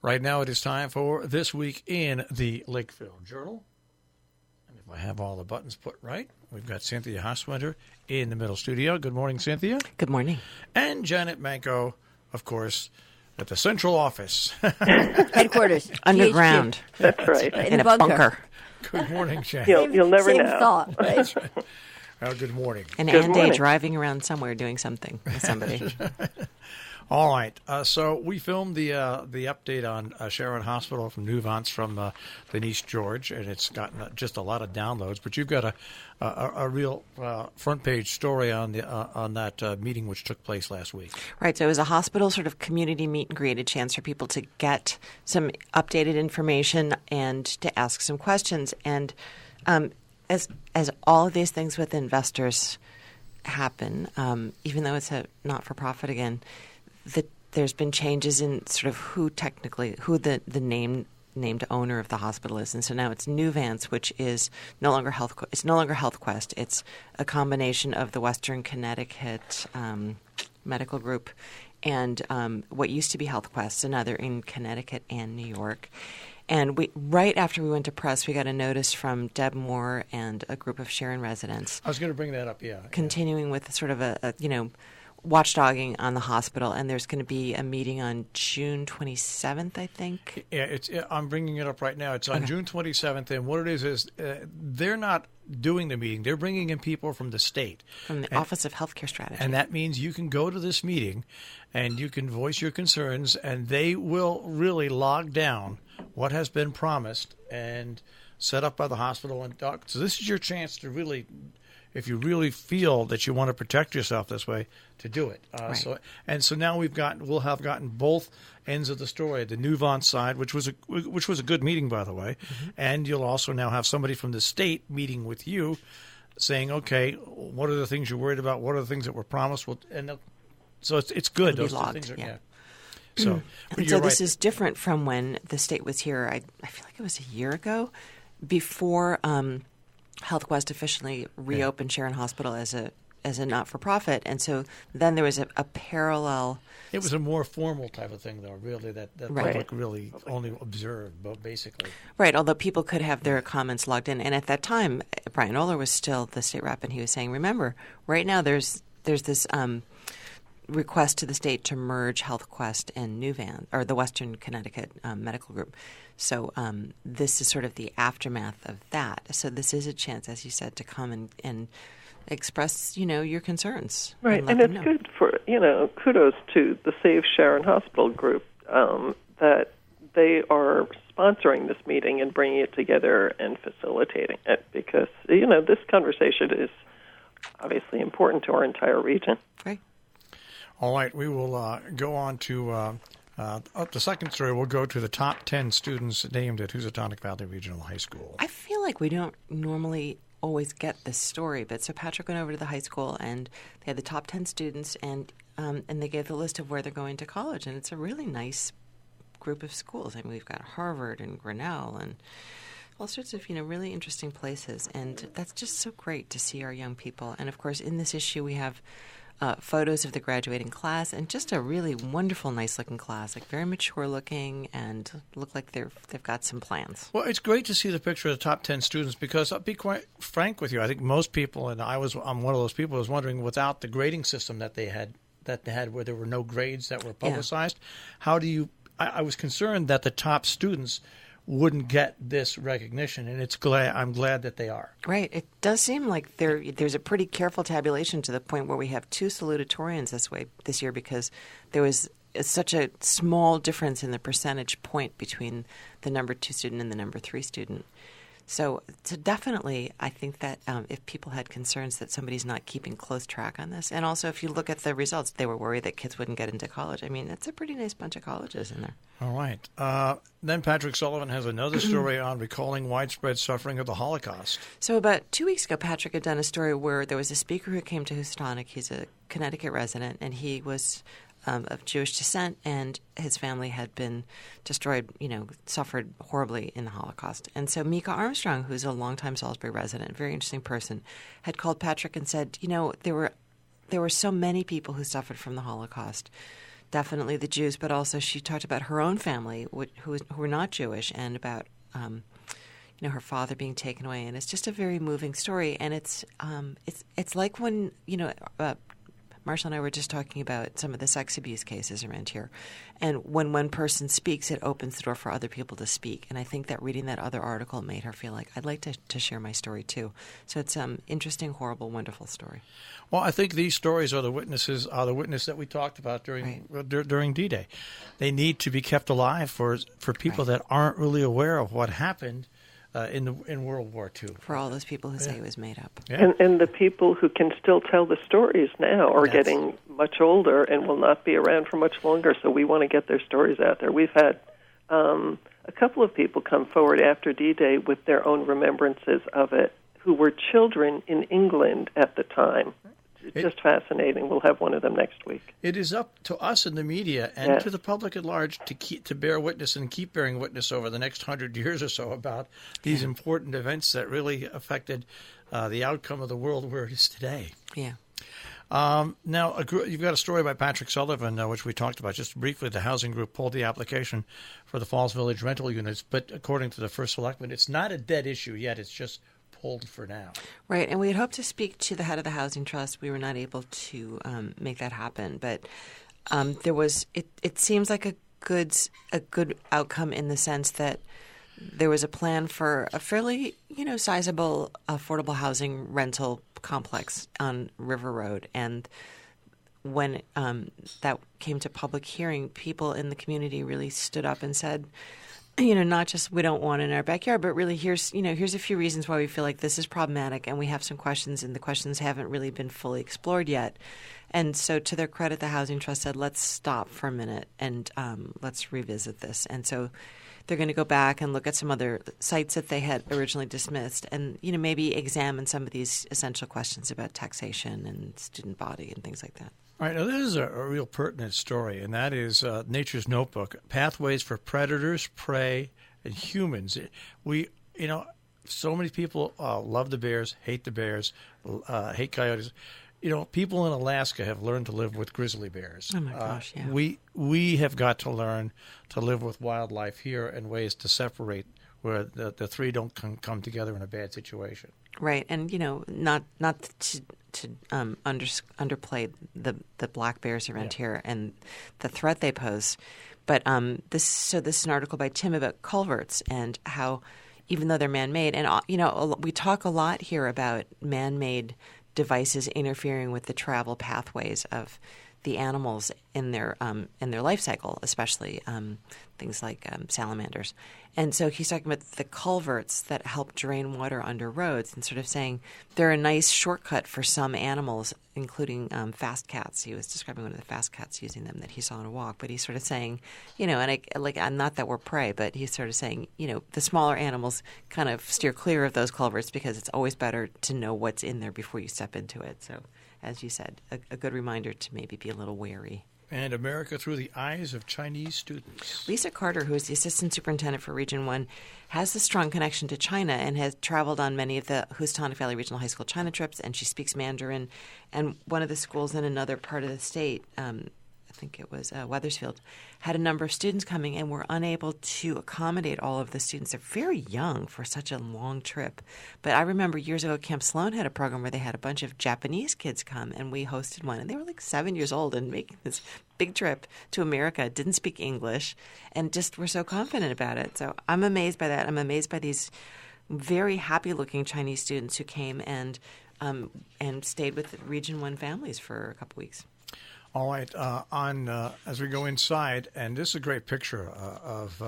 Right now it is time for This Week in the Lakeville Journal. And if I have all the buttons put right, we've got Cynthia Hoswinter in the middle studio. Good morning, Cynthia. Good morning. And Janet Manko, of course, at the central office. Headquarters. Underground. That's right. In a bunker. Good morning, Janet. You'll never Same know. thought, right? That's right. Well, good morning. And Good Andy morning. driving around somewhere doing something with somebody. All right. So we filmed the update on Sharon Hospital from Nuvance from the East George, and it's gotten just a lot of downloads. But you've got a real front page story on that meeting which took place last week. Right. So it was a hospital sort of community meet and greet, a chance for people to get some updated information and to ask some questions. And as all of these things with investors happen, even though it's a not-for-profit again, there's been changes in sort of who the named owner of the hospital is, and so now it's Nuvance, which is no longer HealthQuest. It's a combination of the Western Connecticut Medical Group and what used to be HealthQuest, another in Connecticut and New York. And right after we went to press, we got a notice from Deb Moore and a group of Sharon residents. I was going to bring that up, yeah. Continuing with sort of a watchdogging on the hospital, and there's going to be a meeting on June 27th, I think. Yeah, I'm bringing it up right now. It's on June 27th, and what it is they're not doing the meeting. They're bringing in people from the state. From the Office of Healthcare Strategy. And that means you can go to this meeting, and you can voice your concerns, and they will really log down what has been promised and set up by the hospital. And so this is your chance to really, if you really feel that you want to protect yourself this way, to do it. Right. So now we'll have gotten both ends of the story. The Nuvance side, which was a good meeting, by the way, and you'll also now have somebody from the state meeting with you, saying, okay, what are the things you're worried about? What are the things that were promised? So it's good. It'll be Those two logged, things are, yeah. So, and so this is different from when the state was here. I feel like it was a year ago, before HealthQuest officially reopened Sharon Hospital as a not-for-profit, and so then there was a parallel. It was a more formal type of thing, though. Really, that Right. public really only observed, but basically. Right, although people could have their comments logged in, and at that time, Brian Oler was still the state rep, and he was saying, "Remember, right now there's this." Request to the state to merge HealthQuest and Nuvance, or the Western Connecticut Medical Group. So this is sort of the aftermath of that. So this is a chance, as you said, to come and express, your concerns. Right, and and it's know. good for, kudos to the Save Sharon Hospital group that they are sponsoring this meeting and bringing it together and facilitating it because, this conversation is obviously important to our entire region. Right. All right, we will go on to the second story. We'll go to the top 10 students named at Housatonic Valley Regional High School. I feel like we don't normally always get this story, but so Patrick went over to the high school and they had the top 10 students and they gave the list of where they're going to college, and it's a really nice group of schools. I mean, we've got Harvard and Grinnell and all sorts of, really interesting places, and that's just so great to see our young people. And of course, in this issue, we have photos of the graduating class, and just a really wonderful, nice-looking class, like very mature-looking, and look like they've got some plans. Well, it's great to see the picture of the top 10 students because I'll be quite frank with you. I think most people, and I'm one of those people, was wondering, without the grading system that they had where there were no grades that were publicized, how do you? I was concerned that the top students wouldn't get this recognition, and I'm glad that they are. Right. It does seem like there's a pretty careful tabulation to the point where we have 2 salutatorians this year because there was such a small difference in the percentage point between the number 2 student and the number 3 student. So definitely, I think that if people had concerns that somebody's not keeping close track on this, and also if you look at the results, they were worried that kids wouldn't get into college. I mean, it's a pretty nice bunch of colleges in there. All right. Then Patrick Sullivan has another story on recalling widespread suffering of the Holocaust. So about 2 weeks ago, Patrick had done a story where there was a speaker who came to Housatonic. He's a Connecticut resident, and he was of Jewish descent, and his family had been destroyed, suffered horribly in the Holocaust. And so Mika Armstrong, who's a longtime Salisbury resident, very interesting person, had called Patrick and said, there were so many people who suffered from the Holocaust. definitely the Jews, but also she talked about her own family who were not Jewish, and about her father being taken away. And it's just a very moving story. And it's like when Marshall and I were just talking about some of the sex abuse cases around here. And when one person speaks, it opens the door for other people to speak. And I think that reading that other article made her feel like, I'd like to share my story too. So it's interesting, horrible, wonderful story. Well, I think these stories are the witness that we talked about during D-Day. They need to be kept alive for people that aren't really aware of what happened in World War II. For all those people who say it was made up. Yeah. And the people who can still tell the stories now are getting much older and will not be around for much longer, so we want to get their stories out there. We've had a couple of people come forward after D-Day with their own remembrances of it who were children in England at the time. It's just fascinating. We'll have one of them next week. It is up to us in the media and to the public at large to bear witness and keep bearing witness over the next 100 years or so about these important events that really affected the outcome of the world where it is today. Yeah. Now, you've got a story by Patrick Sullivan, which we talked about just briefly. The housing group pulled the application for the Falls Village rental units, but according to the first selectman, it's not a dead issue yet. It's just pulled for now. Right, and we had hoped to speak to the head of the housing trust. We were not able to make that happen, but there was. It seems like a good outcome in the sense that there was a plan for a fairly sizable affordable housing rental complex on River Road, and when that came to public hearing, people in the community really stood up and said, not just we don't want it in our backyard, but really here's a few reasons why we feel like this is problematic, and we have some questions, and the questions haven't really been fully explored yet. And so, to their credit, the Housing Trust said, let's stop for a minute and let's revisit this. And so they're going to go back and look at some other sites that they had originally dismissed, and maybe examine some of these essential questions about taxation and student body and things like that. All right, now this is a real pertinent story, and that is Nature's Notebook, Pathways for Predators, Prey, and Humans. So many people love the bears, hate hate coyotes. People in Alaska have learned to live with grizzly bears. Oh, my gosh, yeah. We have got to learn to live with wildlife here in ways to separate where the three don't come together in a bad situation. Right, and not to underplay the black bears around here and the threat they pose, but this is an article by Tim about culverts and how even though they're man-made, and we talk a lot here about man-made devices interfering with the travel pathways of the animals in their life cycle, especially things like salamanders. And so he's talking about the culverts that help drain water under roads and sort of saying they're a nice shortcut for some animals, including fast cats. He was describing one of the fast cats using them that he saw on a walk. But he's sort of saying, and not that we're prey, but he's sort of saying, the smaller animals kind of steer clear of those culverts because it's always better to know what's in there before you step into it. So, as you said, a good reminder to maybe be a little wary. And America through the eyes of Chinese students. Lisa Carter, who is the assistant superintendent for Region 1, has a strong connection to China and has traveled on many of the Houstonic Valley Regional High School China trips, and she speaks Mandarin. And one of the schools in another part of the state, I think it was Wethersfield, had a number of students coming and were unable to accommodate all of the students. They're very young for such a long trip. But I remember years ago, Camp Sloan had a program where they had a bunch of Japanese kids come, and we hosted one. And they were like 7 years old and making this big trip to America, didn't speak English, and just were so confident about it. So I'm amazed by that. I'm amazed by these very happy-looking Chinese students who came and stayed with Region 1 families for a couple weeks. All right, as we go inside, and this is a great picture of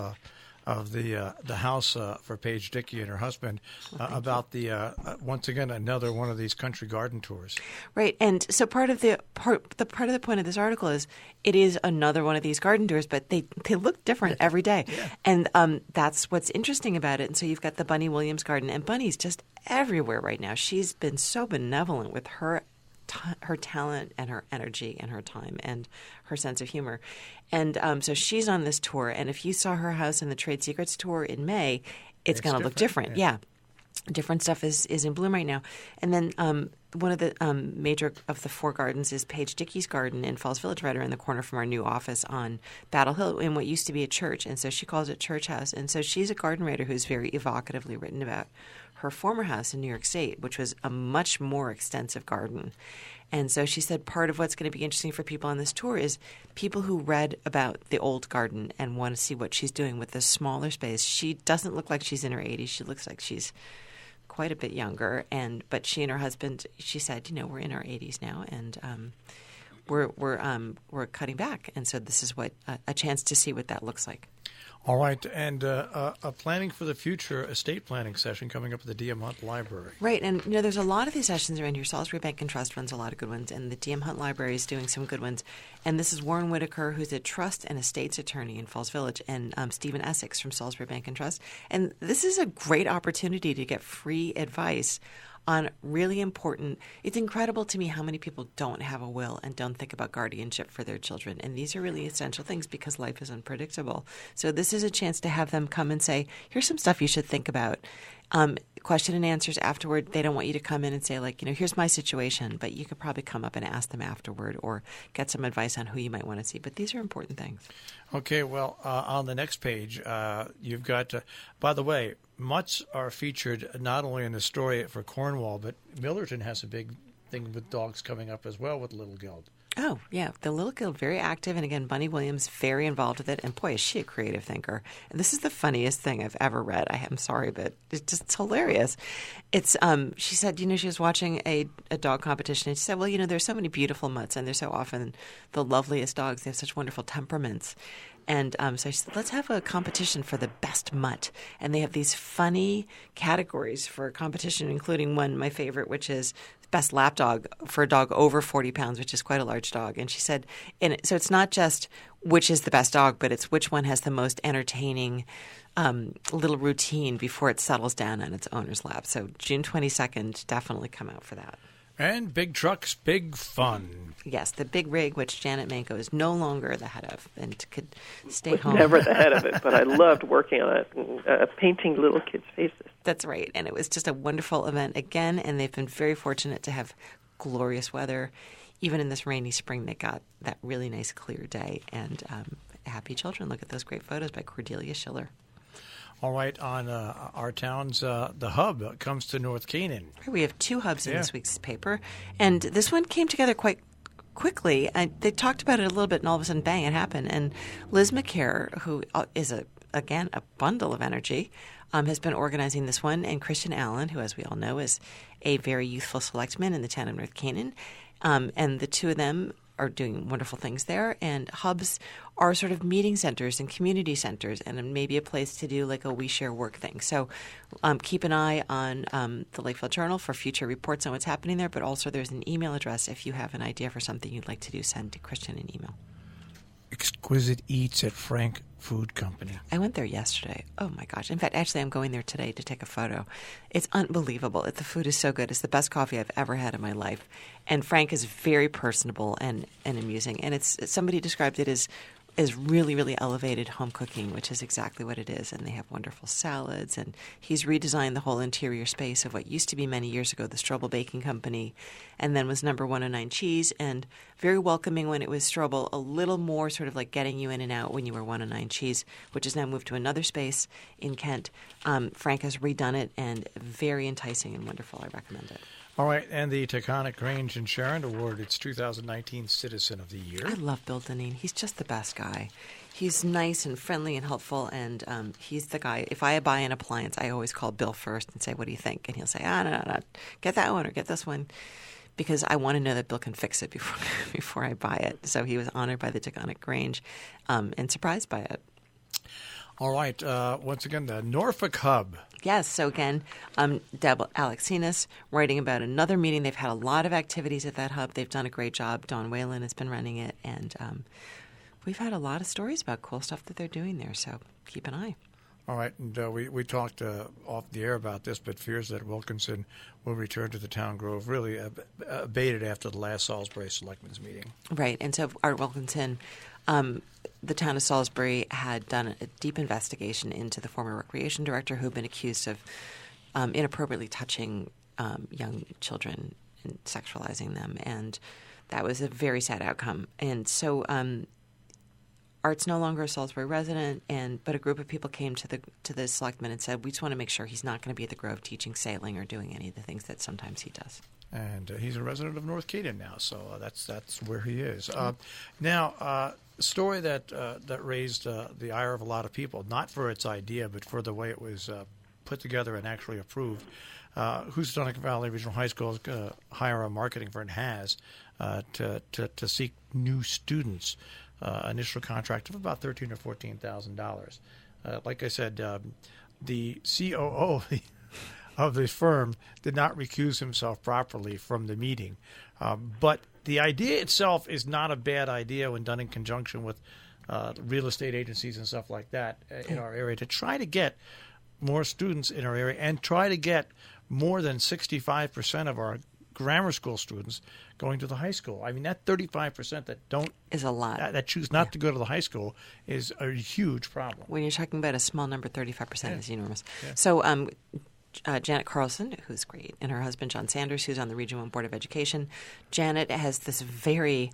the house for Paige Dickey and her husband about the once again another one of these country garden tours. Right, and so part of the point of this article is it is another one of these garden tours, but they look different every day, and that's what's interesting about it. And so you've got the Bunny Williams garden, and Bunny's just everywhere right now. She's been so benevolent with her talent and her energy and her time and her sense of humor. And so she's on this tour. And if you saw her house in the Trade Secrets tour in May, it's going to look different. Yeah. Different stuff is in bloom right now. And then one of the major of the 4 gardens is Paige Dickey's garden in Falls Village, right around the corner from our new office on Battle Hill in what used to be a church. And so she calls it Church House. And so she's a garden writer who's very evocatively written about her former house in New York State, which was a much more extensive garden. And so she said part of what's going to be interesting for people on this tour is people who read about the old garden and want to see what she's doing with this smaller space. She doesn't look like she's in her 80s. She looks like she's quite a bit younger. But she and her husband, she said, we're in our 80s now, and we're cutting back. And so this is what a chance to see what that looks like. All right, and a planning for the future estate planning session coming up at the D.M. Hunt Library. Right, and there's a lot of these sessions around here. Salisbury Bank and Trust runs a lot of good ones, and the D.M. Hunt Library is doing some good ones. And this is Warren Whitaker, who's a trust and estates attorney in Falls Village, and Stephen Essex from Salisbury Bank and Trust. And this is a great opportunity to get free advice on really important – it's incredible to me how many people don't have a will and don't think about guardianship for their children. And these are really essential things because life is unpredictable. So this is a chance to have them come and say, here's some stuff you should think about. Question and answers afterward. They don't want you to come in and say, here's my situation, but you could probably come up and ask them afterward or get some advice on who you might want to see. But these are important things. Okay, well, on the next page, you've got, by the way, mutts are featured not only in the story for Cornwall, but Millerton has a big thing with dogs coming up as well with Little Guild. Oh, yeah. The Little Guild, very active. And again, Bunny Williams, very involved with it. And boy, is she a creative thinker. And this is the funniest thing I've ever read. I'm sorry, but it's hilarious. It's she said, she was watching a dog competition. And she said, well, there's so many beautiful mutts. And they're so often the loveliest dogs. They have such wonderful temperaments. And so she said, let's have a competition for the best mutt. And they have these funny categories for a competition, including one, my favorite, which is best lap dog for a dog over 40 pounds, which is quite a large dog. And she said, so it's not just which is the best dog, but it's which one has the most entertaining little routine before it settles down on its owner's lap. So June 22nd, definitely come out for that. And Big Trucks, Big Fun. Yes, the big rig, which Janet Manko is no longer the head of and could stay home. Never the head of it, but I loved working on it and painting little kids' faces. That's right. And it was just a wonderful event again, and they've been very fortunate to have glorious weather. Even in this rainy spring, they got that really nice clear day. And happy children. Look at those great photos by Cordelia Schiller. All right, on our town's the hub comes to North Canaan. We have 2 hubs in this week's paper, and this one came together quite quickly. They talked about it a little bit, and all of a sudden, bang, it happened. And Liz McCare, who is, a bundle of energy, has been organizing this one, and Christian Allen, who, as we all know, is a very youthful selectman in the town of North Canaan, and the 2 of them are doing wonderful things there. And hubs are sort of meeting centers and community centers and maybe a place to do like a We Share Work thing. So keep an eye on the Lakeville Journal for future reports on what's happening there, but also there's an email address. If you have an idea for something you'd like to do, send to Christian an email. Exquisite Eats at Frank Food Company. I went there yesterday. Oh, my gosh. In fact, actually, I'm going there today to take a photo. It's unbelievable. The food is so good. It's the best coffee I've ever had in my life. And Frank is very personable and amusing. And somebody described it as really, really elevated home cooking, which is exactly what it is. And they have wonderful salads. And he's redesigned the whole interior space of what used to be many years ago the Strobel Baking Company, and then was number 109 Cheese, and very welcoming when it was Strobel, a little more sort of like getting you in and out when you were 109 Cheese, which has now moved to another space in Kent. Frank has redone it, and very enticing and wonderful. I recommend it. All right, and the Taconic Grange in Sharon awarded its 2019 Citizen of the Year. I love Bill Dineen. He's just the best guy. He's nice and friendly and helpful, and he's the guy. If I buy an appliance, I always call Bill first and say, what do you think? And he'll say, no, get that one or get this one, because I want to know that Bill can fix it before I buy it. So he was honored by the Taconic Grange and surprised by it. All right. Once again, the Norfolk Hub. Yes. So again, Deb Alexinas writing about another meeting. They've had a lot of activities at that hub. They've done a great job. Dawn Whalen has been running it. And we've had a lot of stories about cool stuff that they're doing there. So keep an eye. All right. And we talked off the air about this, but fears that Wilkinson will return to the town grove really abated after the last Salisbury Selectmen's meeting. Right. And so Art Wilkinson, the town of Salisbury had done a deep investigation into the former recreation director who had been accused of inappropriately touching young children and sexualizing them. And that was a very sad outcome. And so Art's no longer a Salisbury resident, but a group of people came to the selectmen and said, we just want to make sure he's not going to be at the Grove teaching sailing or doing any of the things that sometimes he does. And he's a resident of North Canaan now, so that's where he is. Now, a story that raised the ire of a lot of people, not for its idea, but for the way it was put together and actually approved. Housatonic Valley Regional High School is going to hire a marketing firm, to seek new students. Initial contract of about $13,000 or $14,000. Like I said, the COO of the firm did not recuse himself properly from the meeting. But the idea itself is not a bad idea when done in conjunction with real estate agencies and stuff like that in our area to try to get more students in our area and try to get more than 65% of our grammar school students going to the high school. I mean, that 35% that don't is a lot. That choose not to go to the high school is a huge problem. When you're talking about a small number, 35% is enormous. Yeah. So Janet Carlson, who's great, and her husband John Sanders, who's on the Region 1 Board of Education. Janet has this very,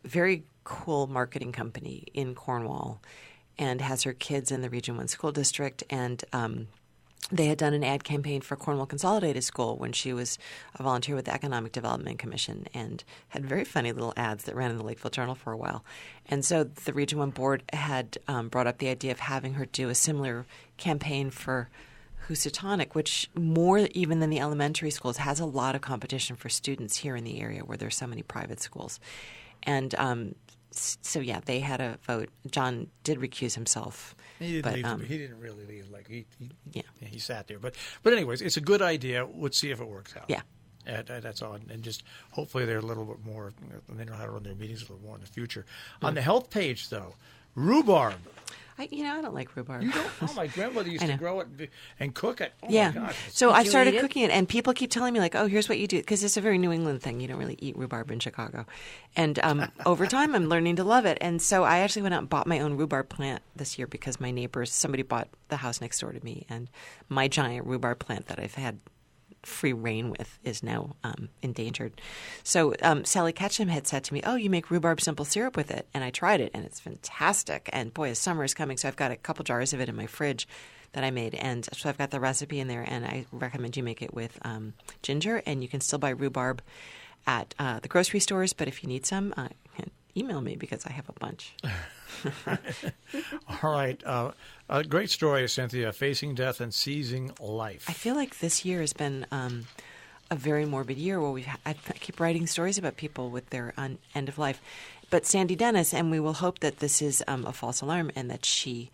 very cool marketing company in Cornwall and has her kids in the Region 1 school district. And they had done an ad campaign for Cornwall Consolidated School when she was a volunteer with the Economic Development Commission and had very funny little ads that ran in the Lakeville Journal for a while. And so the Region 1 board had brought up the idea of having her do a similar campaign for Housatonic, which more even than the elementary schools has a lot of competition for students here in the area where there's so many private schools. And so, yeah, they had a vote. John did recuse himself. He didn't really leave. Like he sat there. But anyways, it's a good idea. Let's see if it works out. Yeah. That's all. And just hopefully they're a little bit more, they know how to run their meetings a little more in the future. On the health page, though, rhubarb. I don't like rhubarb. You don't? Oh, my grandmother used to grow it and cook it. Oh, yeah. my gosh. So I've started cooking it, and people keep telling me, like, oh, here's what you do. Because it's a very New England thing. You don't really eat rhubarb in Chicago. And over time, I'm learning to love it. And so I actually went out and bought my own rhubarb plant this year because my neighbors, somebody bought the house next door to me. And my giant rhubarb plant that I've had free reign with is now endangered. So Sally Ketchum had said to me, oh, you make rhubarb simple syrup with it. And I tried it, and it's fantastic. And boy, the summer is coming, so I've got a couple jars of it in my fridge that I made. And so I've got the recipe in there, and I recommend you make it with ginger. And you can still buy rhubarb at the grocery stores, but if you need some, email me because I have a bunch. All right. A great story, Cynthia, facing death and seizing life. I feel like this year has been a very morbid year where I keep writing stories about people with their end of life. But Sandy Dennis, and we will hope that this is a false alarm and that she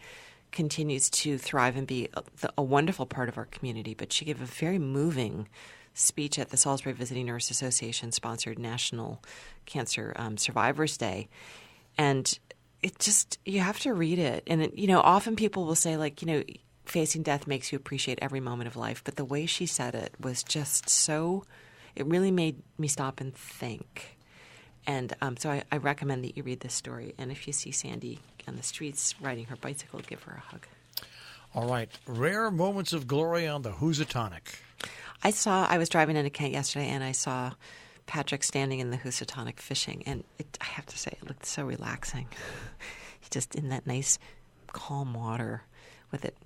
continues to thrive and be a wonderful part of our community. But she gave a very moving speech at the Salisbury Visiting Nurse Association-sponsored National Cancer Survivors Day. And it just, you have to read it. And, often people will say, like, facing death makes you appreciate every moment of life. But the way she said it was just so, it really made me stop and think. And so I recommend that you read this story. And if you see Sandy on the streets riding her bicycle, give her a hug. All right. Rare moments of glory on the Housatonic. I was driving into Kent yesterday, and I saw Patrick standing in the Housatonic fishing, and I have to say, it looked so relaxing. He's just in that nice, calm water with it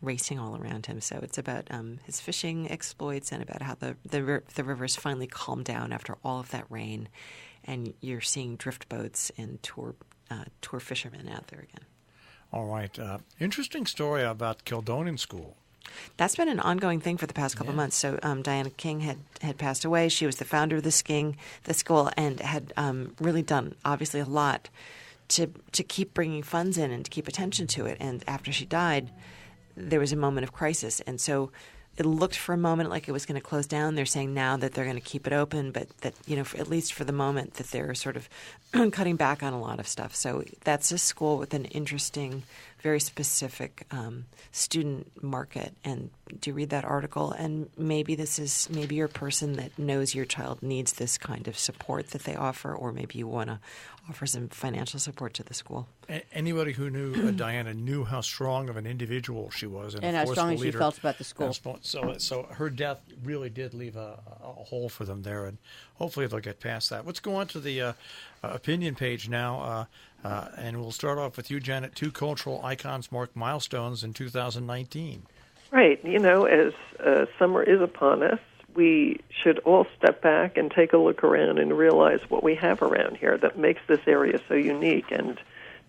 racing all around him. So it's about his fishing exploits and about how the river's finally calmed down after all of that rain, and you're seeing drift boats and tour fishermen out there again. All right. Interesting story about Kildonan School. That's been an ongoing thing for the past couple of months. So Diana King had passed away. She was the founder of the school, and had really done, obviously, a lot to keep bringing funds in and to keep attention to it. And after she died, there was a moment of crisis. And so it looked for a moment like it was going to close down. They're saying now that they're going to keep it open, but that, at least for the moment, that they're sort of cutting back on a lot of stuff. So that's a school with an interesting very specific student market. And do read that article, and maybe maybe you're a person that knows your child needs this kind of support that they offer, or maybe you want to offer some financial support to the school. Anybody who knew Diana knew how strong of an individual she was, and how strong she felt about the school. So her death really did leave a hole for them there, and hopefully they'll get past that. Let's go on to the opinion page now, and we'll start off with you, Janet. 2 cultural icons mark milestones in 2019. Right. As summer is upon us, we should all step back and take a look around and realize what we have around here that makes this area so unique. And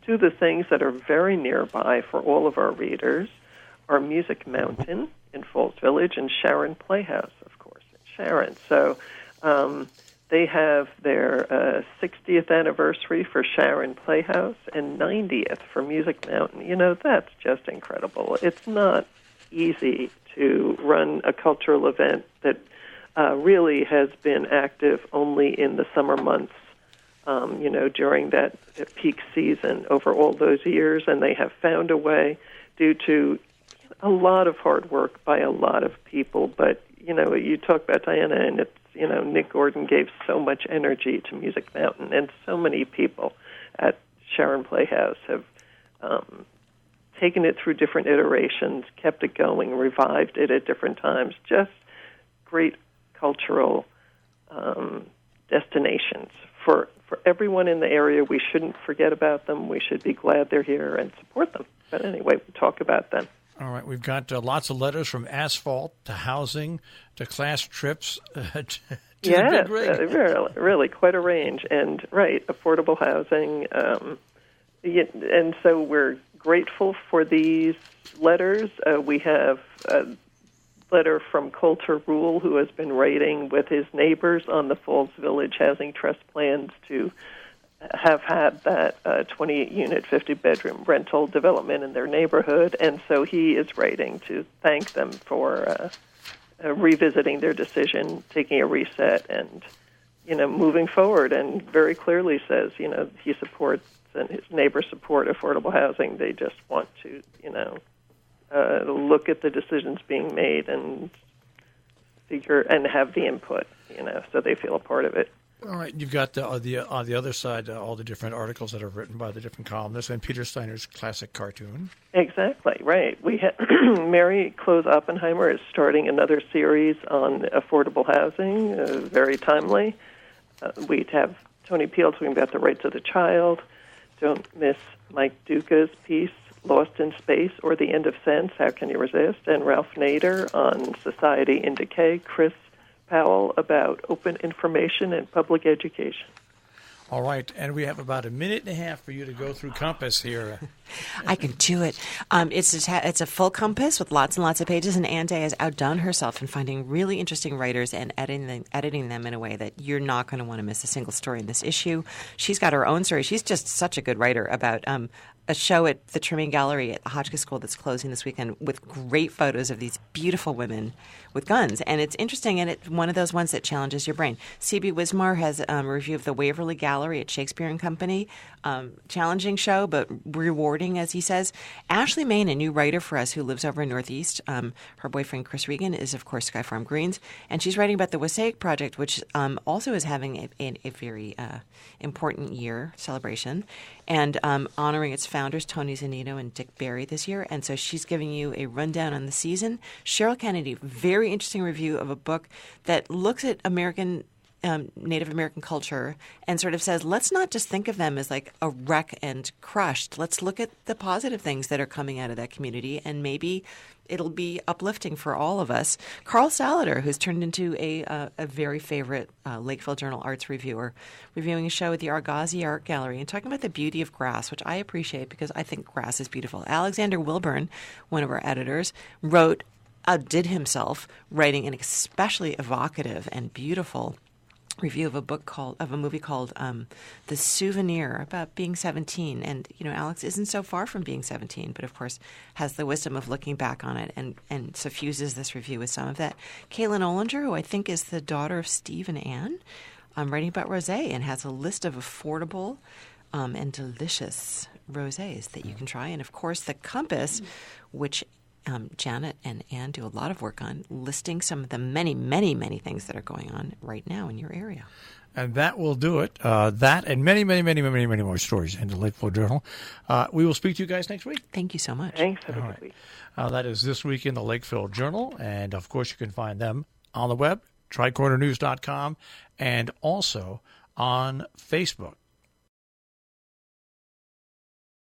2 of the things that are very nearby for all of our readers are Music Mountain in Falls Village and Sharon Playhouse, of course, in Sharon. So they have their 60th anniversary for Sharon Playhouse and 90th for Music Mountain. That's just incredible. It's not easy to run a cultural event that really has been active only in the summer months, during that peak season over all those years, and they have found a way due to a lot of hard work by a lot of people. But, you talk about Diana, and it's, Nick Gordon gave so much energy to Music Mountain, and so many people at Sharon Playhouse have taken it through different iterations, kept it going, revived it at different times. Just great cultural destinations for everyone in the area. We shouldn't forget about them. We should be glad they're here and support them. But anyway, we talk about them. All right, we've got lots of letters from asphalt to housing to class trips to the big rig. Really quite a range. And, affordable housing. And so we're grateful for these letters. We have a letter from Coulter Rule, who has been writing with his neighbors on the Falls Village Housing Trust plans to have had that 28-unit, 50-bedroom rental development in their neighborhood. And so he is writing to thank them for revisiting their decision, taking a reset, and, moving forward. And very clearly says, he supports and his neighbors support affordable housing. They just want to, look at the decisions being made and figure and have the input, so they feel a part of it. All right, you've got on the other side all the different articles that are written by the different columnists and Peter Steiner's classic cartoon. Exactly, right. We Mary Close Oppenheimer is starting another series on affordable housing, very timely. We have Tony Peel talking about the rights of the child. Don't miss Mike Duca's piece, Lost in Space or the End of Sense, How Can You Resist? And Ralph Nader on Society in Decay. Chris Powell about open information and public education. All right, and we have about a minute and a half for you to go through Compass here. I can do it. It's a full Compass with lots and lots of pages, and Ann Day has outdone herself in finding really interesting writers and editing them in a way that you're not going to want to miss a single story in this issue. She's got her own story. She's just such a good writer about a show at the Trimming Gallery at the Hotchkiss School that's closing this weekend with great photos of these beautiful women with guns. And it's interesting, and it's one of those ones that challenges your brain. C.B. Wismar has a review of the Waverly Gallery at Shakespeare and Company. Challenging show, but rewarding, as he says. Ashley Main, a new writer for us who lives over in Northeast. Her boyfriend, Chris Regan, is, of course, Sky Farm Greens. And she's writing about the Wasaic Project, which also is having a very important year celebration and honoring its founders, Tony Zanino and Dick Berry, this year. And so she's giving you a rundown on the season. Cheryl Kennedy, very interesting review of a book that looks at Native American culture and sort of says, let's not just think of them as like a wreck and crushed. Let's look at the positive things that are coming out of that community, and maybe it'll be uplifting for all of us. Carl Salader, who's turned into a very favorite Lakeville Journal arts reviewer, reviewing a show at the Argosy Art Gallery and talking about the beauty of grass, which I appreciate because I think grass is beautiful. Alexander Wilburn, one of our editors, outdid himself writing an especially evocative and beautiful review of a movie called The Souvenir, about being 17. And, Alex isn't so far from being 17, but of course has the wisdom of looking back on it and suffuses this review with some of that. Kaylin Olinger, who I think is the daughter of Steve and Anne, writing about rosé and has a list of affordable and delicious rosés that you can try. And, of course, the Compass, which Janet and Ann do a lot of work on, listing some of the many, many, many things that are going on right now in your area. And that will do it. That and many, many, many, many, many more stories in the Lakeville Journal. We will speak to you guys next week. Thank you so much. Thanks. Have a good week. That is This Week in the Lakeville Journal. And, of course, you can find them on the web, tricornernews.com, and also on Facebook.